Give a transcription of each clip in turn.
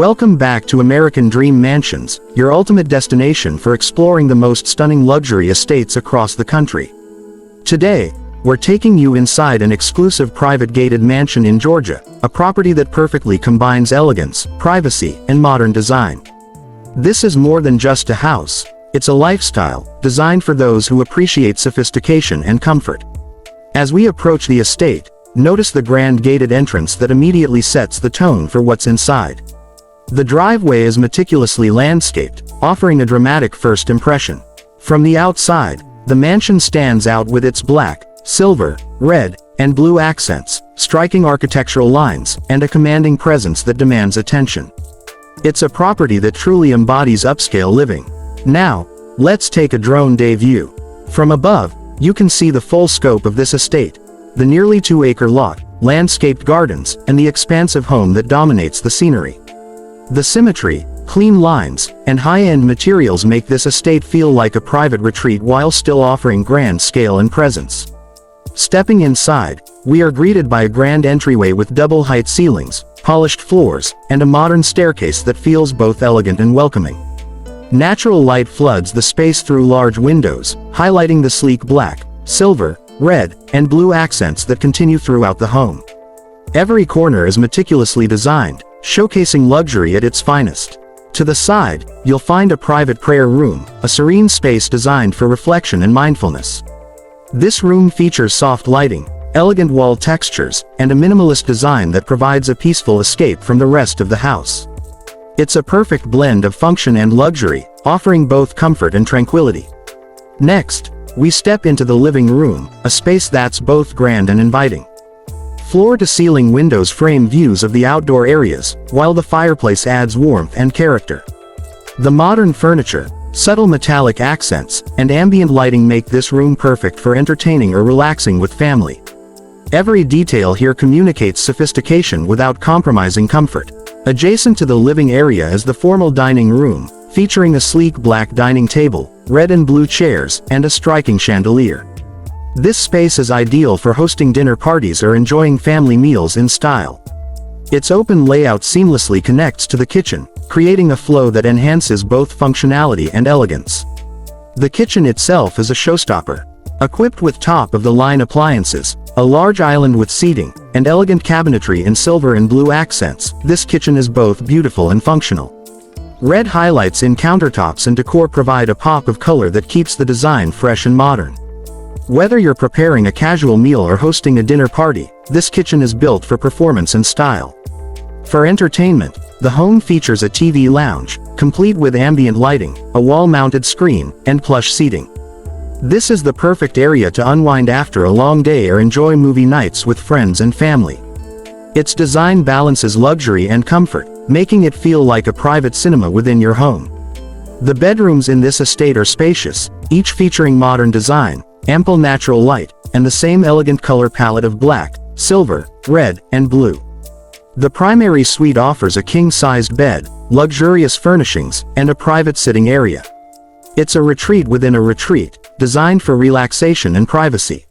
Welcome back to American Dream Mansions, your ultimate destination for exploring the most stunning luxury estates across the country. Today, we're taking you inside an exclusive private gated mansion in Georgia, a property that perfectly combines elegance, privacy, and modern design. This is more than just a house, it's a lifestyle, designed for those who appreciate sophistication and comfort. As we approach the estate, notice the grand gated entrance that immediately sets the tone for what's inside. The driveway is meticulously landscaped, offering a dramatic first impression. From the outside, the mansion stands out with its black, silver, red, and blue accents, striking architectural lines, and a commanding presence that demands attention. It's a property that truly embodies upscale living. Now, let's take a drone day view. From above, you can see the full scope of this estate, the nearly 2-acre lot, landscaped gardens, and the expansive home that dominates the scenery. The symmetry, clean lines, and high-end materials make this estate feel like a private retreat while still offering grand scale and presence. Stepping inside, we are greeted by a grand entryway with double-height ceilings, polished floors, and a modern staircase that feels both elegant and welcoming. Natural light floods the space through large windows, highlighting the sleek black, silver, red, and blue accents that continue throughout the home. Every corner is meticulously designed, showcasing luxury at its finest. To the side, you'll find a private prayer room, a serene space designed for reflection and mindfulness. This room features soft lighting, elegant wall textures, and a minimalist design that provides a peaceful escape from the rest of the house. It's a perfect blend of function and luxury, offering both comfort and tranquility. Next, we step into the living room, a space that's both grand and inviting. Floor-to-ceiling windows frame views of the outdoor areas, while the fireplace adds warmth and character. The modern furniture, subtle metallic accents, and ambient lighting make this room perfect for entertaining or relaxing with family. Every detail here communicates sophistication without compromising comfort. Adjacent to the living area is the formal dining room, featuring a sleek black dining table, red and blue chairs, and a striking chandelier. This space is ideal for hosting dinner parties or enjoying family meals in style. Its open layout seamlessly connects to the kitchen, creating a flow that enhances both functionality and elegance. The kitchen itself is a showstopper. Equipped with top-of-the-line appliances, a large island with seating, and elegant cabinetry in silver and blue accents, this kitchen is both beautiful and functional. Red highlights in countertops and decor provide a pop of color that keeps the design fresh and modern. Whether you're preparing a casual meal or hosting a dinner party, this kitchen is built for performance and style. For entertainment, the home features a TV lounge, complete with ambient lighting, a wall-mounted screen, and plush seating. This is the perfect area to unwind after a long day or enjoy movie nights with friends and family. Its design balances luxury and comfort, making it feel like a private cinema within your home. The bedrooms in this estate are spacious, each featuring modern design, ample natural light, and the same elegant color palette of black, silver, red, and blue. The primary suite offers a king-sized bed, luxurious furnishings, and a private sitting area. It's a retreat within a retreat, designed for relaxation and privacy.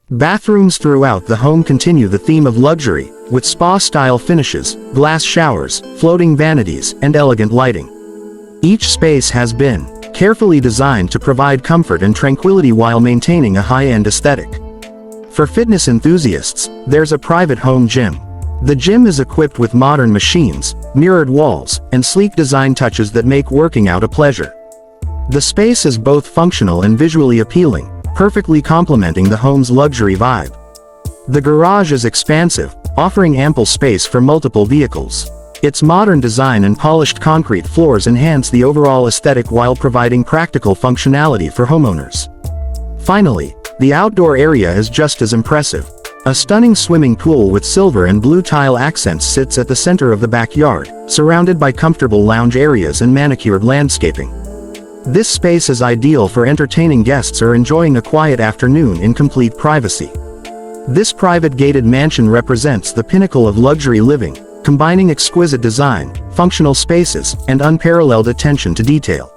Bathrooms throughout the home continue the theme of luxury, with spa-style finishes, glass showers, floating vanities, and elegant lighting. Each space has been carefully designed to provide comfort and tranquility while maintaining a high-end aesthetic. For fitness enthusiasts, there's a private home gym. The gym is equipped with modern machines, mirrored walls, and sleek design touches that make working out a pleasure. The space is both functional and visually appealing, perfectly complementing the home's luxury vibe. The garage is expansive, offering ample space for multiple vehicles. Its modern design and polished concrete floors enhance the overall aesthetic while providing practical functionality for homeowners. Finally, the outdoor area is just as impressive. A stunning swimming pool with silver and blue tile accents sits at the center of the backyard, surrounded by comfortable lounge areas and manicured landscaping. This space is ideal for entertaining guests or enjoying a quiet afternoon in complete privacy. This private gated mansion represents the pinnacle of luxury living, combining exquisite design, functional spaces, and unparalleled attention to detail.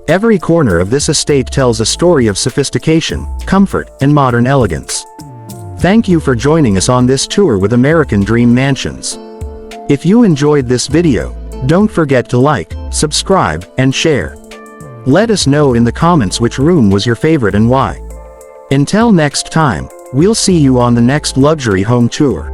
Every corner of this estate tells a story of sophistication, comfort, and modern elegance. Thank you for joining us on this tour with American Dream Mansions. If you enjoyed this video, Don't forget to like, subscribe, and share. Let us know in the comments which room was your favorite and why. Until next time, we'll see you on the next luxury home tour.